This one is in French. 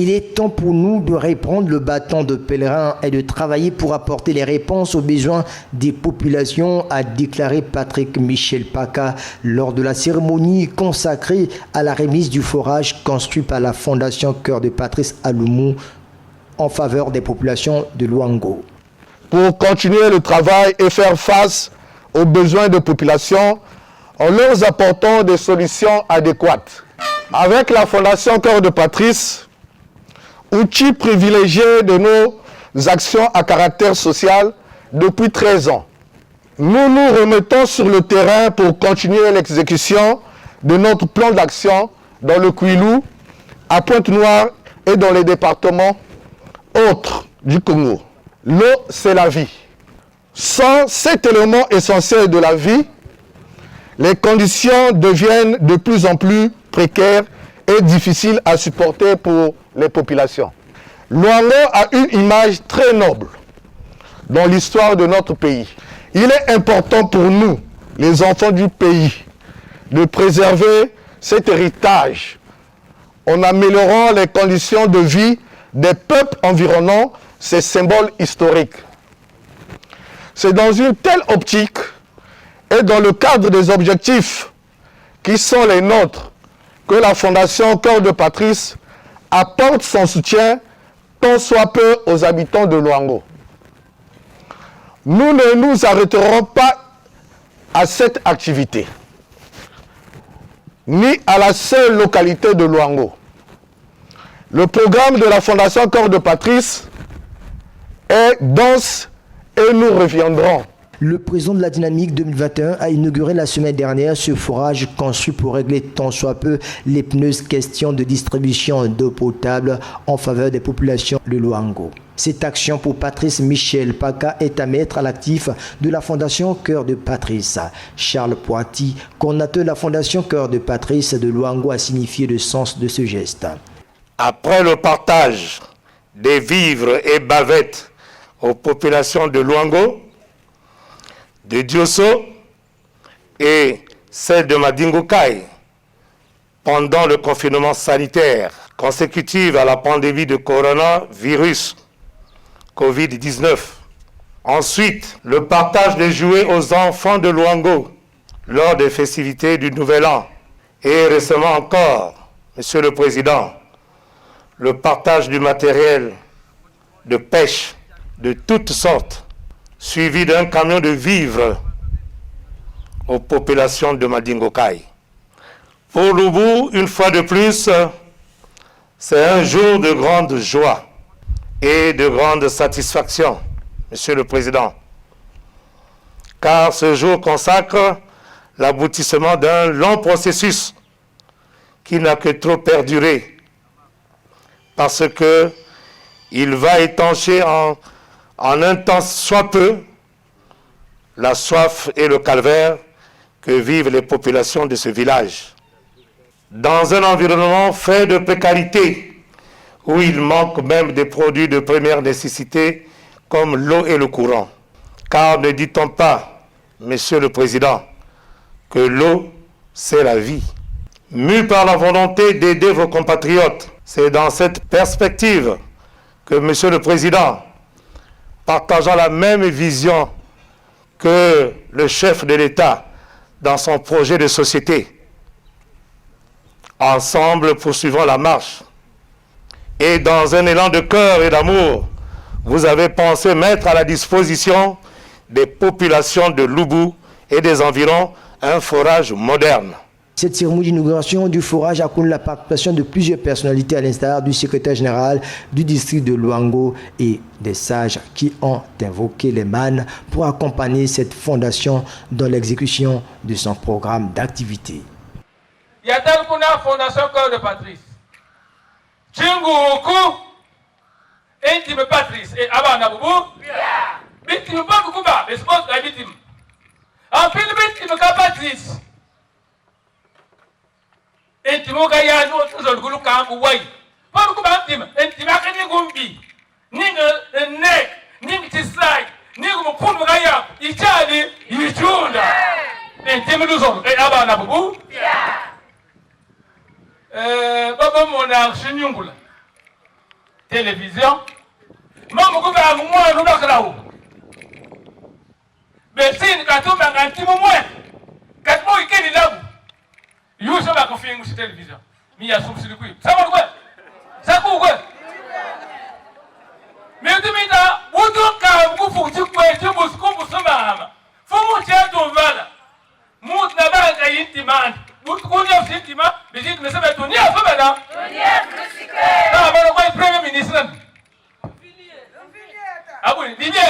Il est temps pour nous de reprendre le bâton de pèlerin et de travailler pour apporter les réponses aux besoins des populations, a déclaré Patrick Michel Paka lors de la cérémonie consacrée à la remise du forage construit par la Fondation Cœur de Patrice à Loumou en faveur des populations de Luango. Pour continuer le travail et faire face aux besoins de population en leur apportant des solutions adéquates. Avec la Fondation Cœur de Patrice, outil privilégié de nos actions à caractère social depuis 13 ans, nous nous remettons sur le terrain pour continuer l'exécution de notre plan d'action dans le Kwilu, à Pointe-Noire et dans les départements autres du Congo. L'eau, c'est la vie. Sans cet élément essentiel de la vie, les conditions deviennent de plus en plus précaires et difficiles à supporter pour les populations. Luango a une image très noble dans l'histoire de notre pays. Il est important pour nous, les enfants du pays, de préserver cet héritage en améliorant les conditions de vie des peuples environnants, ces symboles historiques. C'est dans une telle optique et dans le cadre des objectifs qui sont les nôtres que la Fondation Cœur de Patrice apporte son soutien tant soit peu aux habitants de Luango. Nous ne nous arrêterons pas à cette activité, ni à la seule localité de Luango. Le programme de la Fondation Cœur de Patrice est dense et nous reviendrons. Le président de la Dynamique 2021 a inauguré la semaine dernière ce forage conçu pour régler tant soit peu l'épineuse question de distribution d'eau potable en faveur des populations de Luango. Cette action pour Patrice Michel Paka est à mettre à l'actif de la Fondation Cœur de Patrice. Charles Poiti, coordinateur de la Fondation Cœur de Patrice de Luango, a signifié le sens de ce geste. Après le partage des vivres et bavettes aux populations de Luango, de Diosso et celle de Madingokai pendant le confinement sanitaire consécutif à la pandémie de coronavirus Covid-19. Ensuite, le partage des jouets aux enfants de Luango lors des festivités du Nouvel An. Et récemment encore, Monsieur le Président, le partage du matériel de pêche de toutes sortes, suivi d'un camion de vivres aux populations de Madingokai. Pour Loubou, une fois de plus, c'est un jour de grande joie et de grande satisfaction, Monsieur le Président, car ce jour consacre l'aboutissement d'un long processus qui n'a que trop perduré, parce que il va étancher en un temps soit peu la soif et le calvaire que vivent les populations de ce village. Dans un environnement fait de précarité, où il manque même des produits de première nécessité comme l'eau et le courant. Car ne dit-on pas, Monsieur le Président, que l'eau, c'est la vie. Mû par la volonté d'aider vos compatriotes, c'est dans cette perspective que Monsieur le Président, partageant la même vision que le chef de l'État dans son projet de société, ensemble poursuivons la marche. Et dans un élan de cœur et d'amour, vous avez pensé mettre à la disposition des populations de Loubou et des environs un forage moderne. Cette cérémonie d'inauguration du forage a connu la participation de plusieurs personnalités à l'instar du secrétaire général du district de Luango et des sages qui ont invoqué les mannes pour accompagner cette fondation dans l'exécution de son programme d'activité. Il y a tel qu'on a Fondation Cœur de Patrice. Chinguku, Intime Patrice et Abana Boubou. Victime pas beaucoup bas, mais c'est pas la victime. En plus, victime Patrice. Intimo Gaya, nous sommes le Kambu Wai. Pas beaucoup d'intime, Intime Akani Gumbi. Ning Nek, Ning Tislai, Ning Mukunu Gaya, Ichali, Ichunda. Intime nous sommes, et Abana Boubou. Baba Mona Chinyungula. télévision. Maman ko ba moi no bakrawo. Besin ka to ba nganti mo moi. Kat mo ikeni labu. Yuso ba ko fingu ci télévision. Mi ya sum ci ku. Sa mo ko. Sa ku ko. Mais tu me dis, où donc vous faut que tu puisses vous sama. Faut monter ton val. Monte na ba ka intimant. Vous connaissez intimant, mais je me sais ton nia fa bana. Ah ba ko premier ministre. Ah oui, Didier.